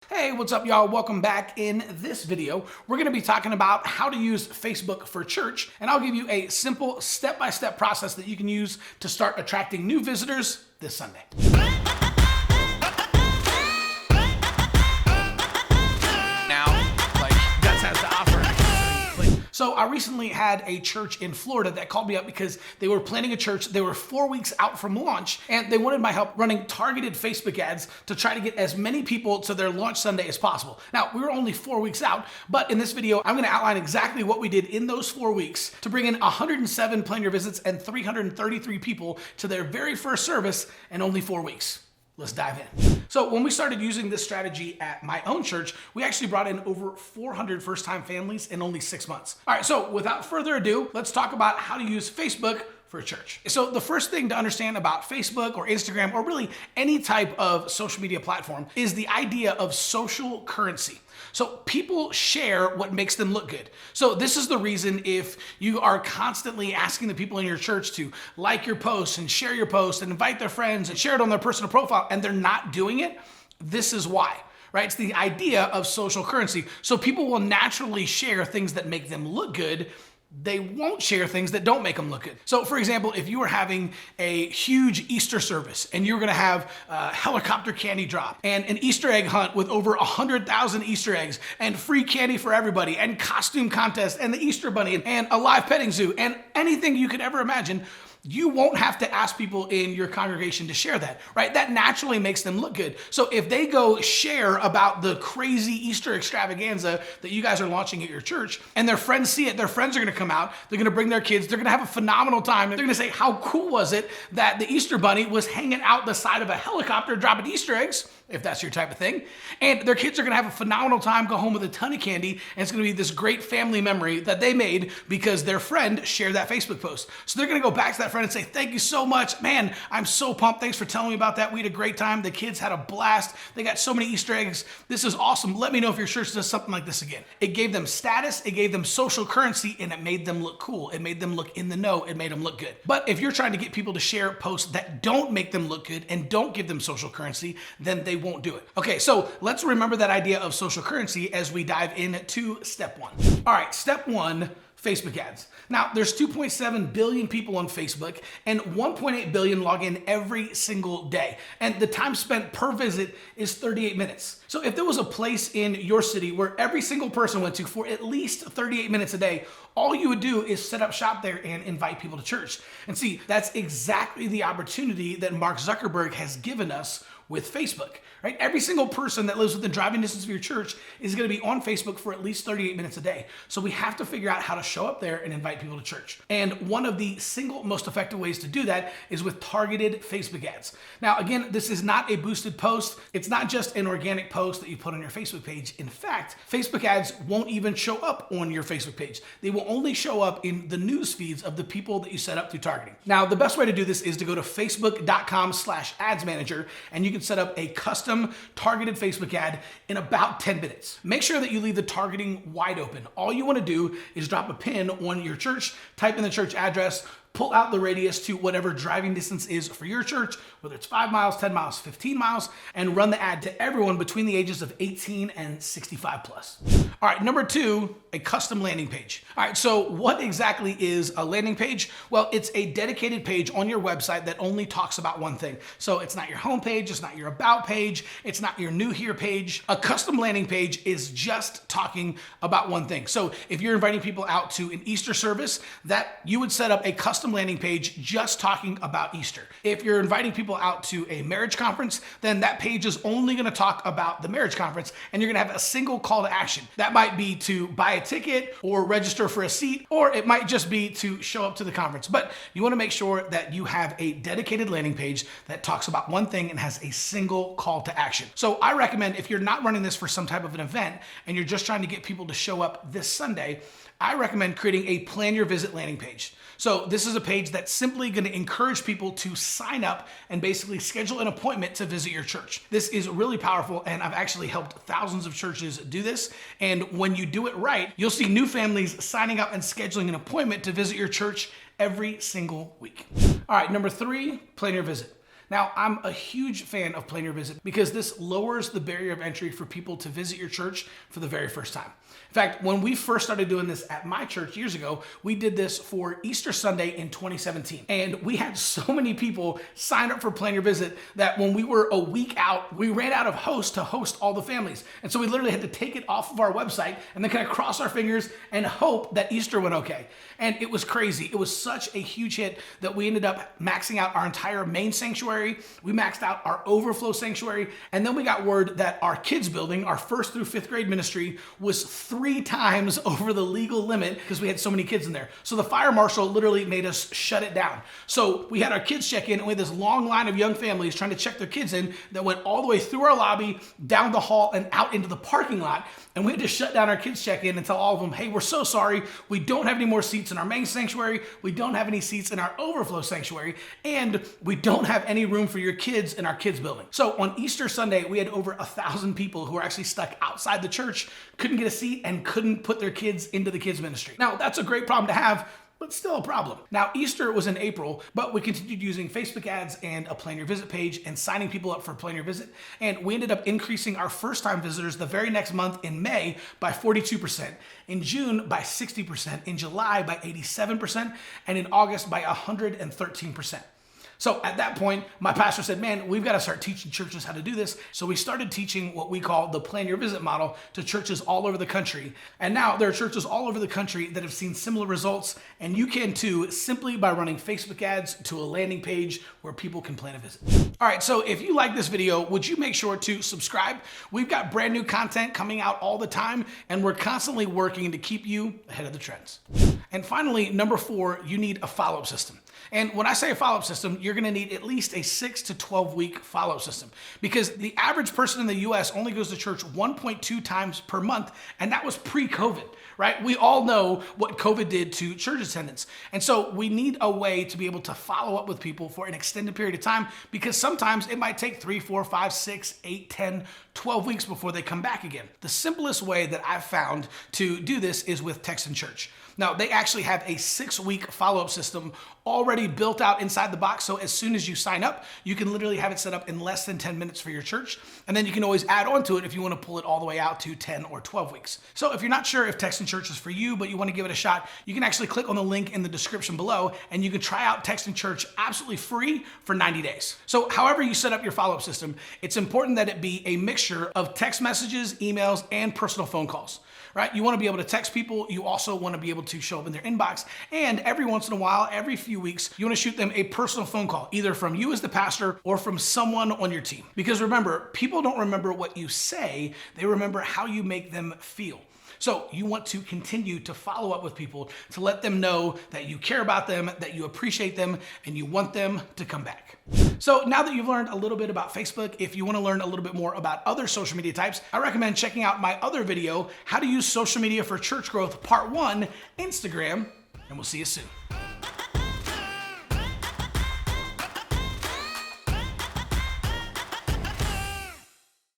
Hey, what's up, y'all? Welcome back. In this video, we're going to be talking about how to use Facebook for church, and I'll give you a simple step-by-step process that you can use to start attracting new visitors this Sunday. So I recently had a church in Florida that called me up because they were planning a church. They were 4 weeks out from launch, and they wanted my help running targeted Facebook ads to try to get as many people to their launch Sunday as possible. Now, we were only 4 weeks out, but in this video, I'm going to outline exactly what we did in those 4 weeks to bring in 107 plan your visits and 333 people to their very first service in only 4 weeks. Let's dive in. So when we started using this strategy at my own church, we actually brought in over 400 first-time families in only 6 months. All right, so without further ado, let's talk about how to use Facebook for a church. So the first thing to understand about Facebook or Instagram or really any type of social media platform is the idea of social currency. So people share what makes them look good. So this is the reason if you are constantly asking the people in your church to like your posts and share your posts and invite their friends and share it on their personal profile and they're not doing it, this is why. Right? It's the idea of social currency. So people will naturally share things that make them look good. They won't share things that don't make them look good. So for example, if you were having a huge Easter service and you were gonna have a helicopter candy drop and an Easter egg hunt with over 100,000 Easter eggs and free candy for everybody and costume contest and the Easter bunny and a live petting zoo and anything you could ever imagine, you won't have to ask people in your congregation to share that, right? That naturally makes them look good. So if they go share about the crazy Easter extravaganza that you guys are launching at your church and their friends see it, their friends are gonna come out, they're gonna bring their kids, they're gonna have a phenomenal time. They're gonna say, how cool was it that the Easter bunny was hanging out the side of a helicopter dropping Easter eggs, if that's your type of thing. And their kids are gonna have a phenomenal time, go home with a ton of candy, and it's gonna be this great family memory that they made because their friend shared that Facebook post. So they're gonna go back to that friend and say, thank you so much. Man, I'm so pumped. Thanks for telling me about that. We had a great time. The kids had a blast. They got so many Easter eggs. This is awesome. Let me know if your church does something like this again. It gave them status, it gave them social currency, and it made them look cool. It made them look in the know. It made them look good. But if you're trying to get people to share posts that don't make them look good and don't give them social currency, then they won't do it. Okay, so let's remember that idea of social currency as we dive into step one. All right, step one, Facebook ads. Now, there's 2.7 billion people on Facebook and 1.8 billion log in every single day. And the time spent per visit is 38 minutes. So if there was a place in your city where every single person went to for at least 38 minutes a day, all you would do is set up shop there and invite people to church. And see, that's exactly the opportunity that Mark Zuckerberg has given us with Facebook, right? Every single person that lives within driving distance of your church is gonna be on Facebook for at least 38 minutes a day. So we have to figure out how to show up there and invite people to church. And one of the single most effective ways to do that is with targeted Facebook ads. Now, again, this is not a boosted post. It's not just an organic post that you put on your Facebook page. In fact, Facebook ads won't even show up on your Facebook page. They will only show up in the news feeds of the people that you set up through targeting. Now, the best way to do this is to go to facebook.com/ads manager, and you can set up a custom targeted Facebook ad in about 10 minutes. Make sure that you leave the targeting wide open. All you want to do is drop a pin on your church, type in the church address, pull out the radius to whatever driving distance is for your church, whether it's 5 miles, 10 miles, 15 miles, and run the ad to everyone between the ages of 18 and 65 plus. All right, number two, a custom landing page. All right, so what exactly is a landing page? Well, it's a dedicated page on your website that only talks about one thing. So it's not your home page, it's not your about page, it's not your new here page. A custom landing page is just talking about one thing. So if you're inviting people out to an Easter service, that you would set up a custom landing page just talking about Easter. If you're inviting people out to a marriage conference, then that page is only gonna talk about the marriage conference and you're gonna have a single call to action. That might be to buy a ticket or register for a seat, or it might just be to show up to the conference. But you wanna make sure that you have a dedicated landing page that talks about one thing and has a single call to action. So I recommend if you're not running this for some type of an event and you're just trying to get people to show up this Sunday, I recommend creating a plan your visit landing page. So this is a page that's simply going to encourage people to sign up and basically schedule an appointment to visit your church. This is really powerful, and I've actually helped thousands of churches do this. And when you do it right, you'll see new families signing up and scheduling an appointment to visit your church every single week. All right, number three, plan your visit. Now, I'm a huge fan of Plan Your Visit because this lowers the barrier of entry for people to visit your church for the very first time. In fact, when we first started doing this at my church years ago, we did this for Easter Sunday in 2017. And we had so many people sign up for Plan Your Visit that when we were a week out, we ran out of hosts to host all the families. And so we literally had to take it off of our website and then kind of cross our fingers and hope that Easter went okay. And it was crazy. It was such a huge hit that we ended up maxing out our entire main sanctuary. We maxed out our overflow sanctuary. And then we got word that our kids building, our 1st through 5th grade ministry, was 3 times over the legal limit because we had so many kids in there. So the fire marshal literally made us shut it down. So we had our kids check in, and we had this long line of young families trying to check their kids in that went all the way through our lobby, down the hall, and out into the parking lot. And we had to shut down our kids check in and tell all of them, hey, we're so sorry. We don't have any more seats in our main sanctuary. We don't have any seats in our overflow sanctuary. And we don't have any room for your kids in our kids building. So on Easter Sunday, we had over 1,000 people who were actually stuck outside the church, couldn't get a seat, and couldn't put their kids into the kids ministry. Now, that's a great problem to have, but still a problem. Now, Easter was in April, but we continued using Facebook ads and a Plan Your Visit page and signing people up for Plan Your Visit. And we ended up increasing our first-time visitors the very next month in May by 42%, in June by 60%, in July by 87%, and in August by 113%. So at that point, my pastor said, man, we've got to start teaching churches how to do this. So we started teaching what we call the Plan Your Visit model to churches all over the country. And now there are churches all over the country that have seen similar results. And you can too, simply by running Facebook ads to a landing page where people can plan a visit. All right, so if you like this video, would you make sure to subscribe? We've got brand new content coming out all the time, and we're constantly working to keep you ahead of the trends. And finally, number 4, you need a follow-up system. And when I say a follow-up system, you're gonna need at least a 6 to 12 week follow-up system, because the average person in the US only goes to church 1.2 times per month, and that was pre-COVID, right? We all know what COVID did to church attendance. And so we need a way to be able to follow up with people for an extended period of time, because sometimes it might take 3, 4, 5, 6, 8, 10, 12 weeks before they come back again. The simplest way that I've found to do this is with Text Church. Now, they actually have a 6-week follow-up system already built out inside the box. So as soon as you sign up, you can literally have it set up in less than 10 minutes for your church. And then you can always add on to it if you want to pull it all the way out to 10 or 12 weeks. So if you're not sure if Text Church is for you, but you want to give it a shot, you can actually click on the link in the description below, and you can try out Text Church absolutely free for 90 days. So however you set up your follow-up system, it's important that it be a mixture of text messages, emails, and personal phone calls. Right? You want to be able to text people. You also want to be able to show up in their inbox. And every once in a while, every few weeks, you want to shoot them a personal phone call, either from you as the pastor or from someone on your team. Because remember, people don't remember what you say, they remember how you make them feel. So you want to continue to follow up with people to let them know that you care about them, that you appreciate them, and you want them to come back. So now that you've learned a little bit about Facebook, if you want to learn a little bit more about other social media types, I recommend checking out my other video, How to Use Social Media for Church Growth, Part 1, Instagram, and we'll see you soon.